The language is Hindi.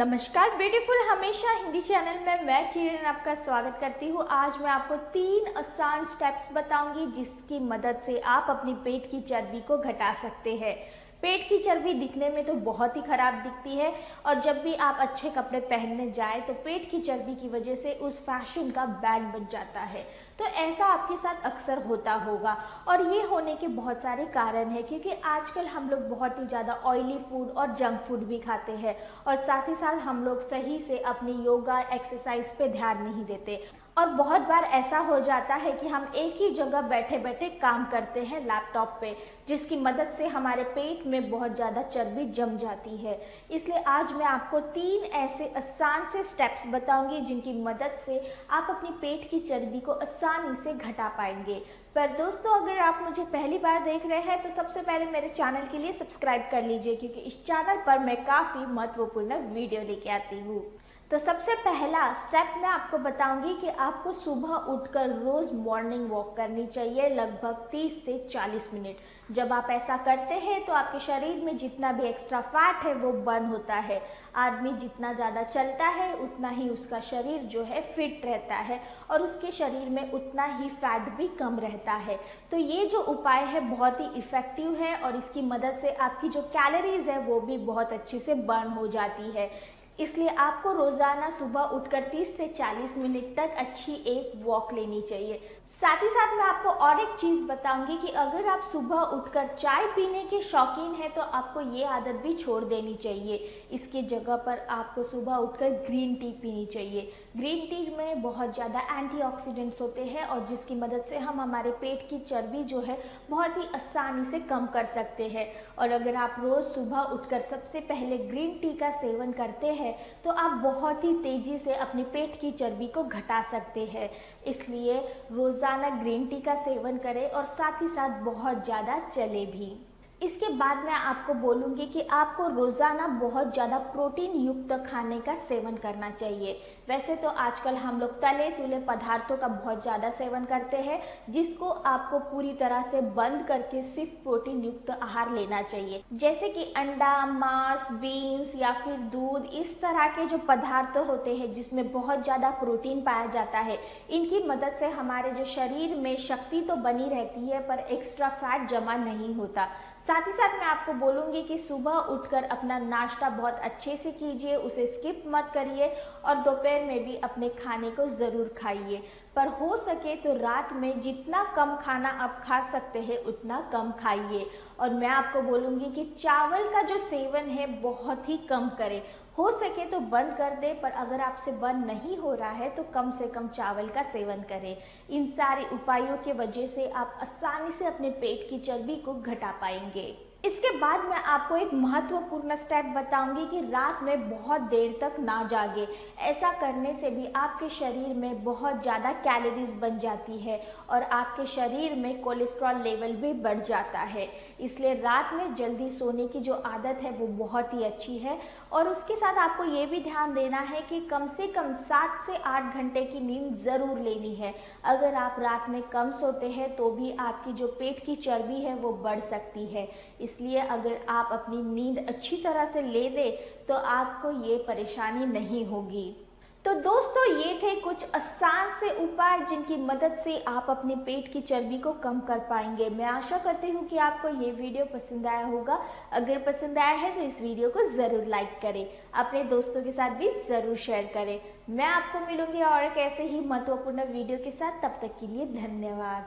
नमस्कार ब्यूटीफुल हमेशा हिंदी चैनल में मैं किरण आपका स्वागत करती हूँ। आज मैं आपको 3 आसान स्टेप्स बताऊंगी जिसकी मदद से आप अपनी पेट की चर्बी को घटा सकते हैं। पेट की चर्बी दिखने में तो बहुत ही खराब दिखती है और जब भी आप अच्छे कपड़े पहनने जाए तो पेट की चर्बी की वजह से उस फैशन का बैंड बन जाता है। तो ऐसा आपके साथ अक्सर होता होगा और ये होने के बहुत सारे कारण हैं, क्योंकि आजकल हम लोग बहुत ही ज़्यादा ऑयली फूड और जंक फूड भी खाते हैं और साथ ही साथ हम लोग सही से अपनी योगा एक्सरसाइज पे ध्यान नहीं देते। और बहुत बार ऐसा हो जाता है कि हम एक ही जगह बैठे बैठे काम करते हैं लैपटॉप पे, जिसकी मदद से हमारे पेट में बहुत ज़्यादा चर्बी जम जाती है। इसलिए आज मैं आपको 3 ऐसे आसान से स्टेप्स बताऊंगी जिनकी मदद से आप अपनी पेट की चर्बी को आसानी से घटा पाएंगे। पर दोस्तों, अगर आप मुझे पहली बार देख रहे हैं तो सबसे पहले मेरे चैनल के लिए सब्सक्राइब कर लीजिए, क्योंकि इस चैनल पर मैं काफ़ी महत्वपूर्ण वीडियो लेके आती हूँ। तो सबसे पहला स्टेप मैं आपको बताऊंगी कि आपको सुबह उठकर रोज मॉर्निंग वॉक करनी चाहिए, लगभग 30 से 40 मिनट। जब आप ऐसा करते हैं तो आपके शरीर में जितना भी एक्स्ट्रा फैट है वो बर्न होता है। आदमी जितना ज़्यादा चलता है उतना ही उसका शरीर जो है फिट रहता है और उसके शरीर में उतना ही फैट भी कम रहता है। तो ये जो उपाय है बहुत ही इफ़ेक्टिव है और इसकी मदद से आपकी जो कैलोरीज है वो भी बहुत अच्छे से बर्न हो जाती है। इसलिए आपको रोज़ाना सुबह उठकर 30 से 40 मिनट तक अच्छी एक वॉक लेनी चाहिए। साथ ही साथ मैं आपको और एक चीज़ बताऊंगी कि अगर आप सुबह उठकर चाय पीने के शौकीन हैं तो आपको ये आदत भी छोड़ देनी चाहिए। इसके जगह पर आपको सुबह उठकर ग्रीन टी पीनी चाहिए। ग्रीन टी में बहुत ज़्यादा एंटीऑक्सीडेंट्स होते हैं और जिसकी मदद से हम हमारे पेट की चर्बी जो है बहुत ही आसानी से कम कर सकते हैं। और अगर आप रोज़ सुबह उठकर सबसे पहले ग्रीन टी का सेवन करते हैं तो आप बहुत ही तेजी से अपने पेट की चर्बी को घटा सकते हैं। इसलिए रोजाना ग्रीन टी का सेवन करें और साथ ही साथ बहुत ज़्यादा चले भी। इसके बाद मैं आपको बोलूँगी कि आपको रोज़ाना बहुत ज़्यादा प्रोटीन युक्त खाने का सेवन करना चाहिए। वैसे तो आजकल हम लोग तले तुले पदार्थों का बहुत ज़्यादा सेवन करते हैं, जिसको आपको पूरी तरह से बंद करके सिर्फ प्रोटीन युक्त आहार लेना चाहिए, जैसे कि अंडा, मांस, बीन्स या फिर दूध। इस तरह के जो पदार्थ होते हैं जिसमें बहुत ज़्यादा प्रोटीन पाया जाता है, इनकी मदद से हमारे जो शरीर में शक्ति तो बनी रहती है पर एक्स्ट्रा फैट जमा नहीं होता। साथ ही साथ मैं आपको बोलूँगी कि सुबह उठकर अपना नाश्ता बहुत अच्छे से कीजिए, उसे स्किप मत करिए और दोपहर में भी अपने खाने को ज़रूर खाइए। पर हो सके तो रात में जितना कम खाना आप खा सकते हैं उतना कम खाइए। और मैं आपको बोलूँगी कि चावल का जो सेवन है बहुत ही कम करें। हो सके तो बंद कर दे, पर अगर आपसे बंद नहीं हो रहा है तो कम से कम चावल का सेवन करें। इन सारे उपायों की वजह से आप आसानी से अपने पेट की चर्बी को घटा पाएंगे। इसके बाद मैं आपको एक महत्वपूर्ण स्टेप बताऊंगी कि रात में बहुत देर तक ना जागे। ऐसा करने से भी आपके शरीर में बहुत ज़्यादा कैलोरीज बन जाती है और आपके शरीर में कोलेस्ट्रॉल लेवल भी बढ़ जाता है। इसलिए रात में जल्दी सोने की जो आदत है वो बहुत ही अच्छी है। और उसके साथ आपको ये भी ध्यान देना है कि कम से कम 7 से 8 घंटे की नींद ज़रूर लेनी है। अगर आप रात में कम सोते हैं तो भी आपकी जो पेट की चर्बी है वो बढ़ सकती है। इसलिए अगर आप अपनी नींद अच्छी तरह से ले लें तो आपको ये परेशानी नहीं होगी। तो दोस्तों, ये थे कुछ आसान से उपाय जिनकी मदद से आप अपने पेट की चर्बी को कम कर पाएंगे। मैं आशा करती हूँ कि आपको ये वीडियो पसंद आया होगा। अगर पसंद आया है तो इस वीडियो को ज़रूर लाइक करें, अपने दोस्तों के साथ भी ज़रूर शेयर करें। मैं आपको मिलूंगी और एक ऐसे ही महत्वपूर्ण वीडियो के साथ। तब तक के लिए धन्यवाद।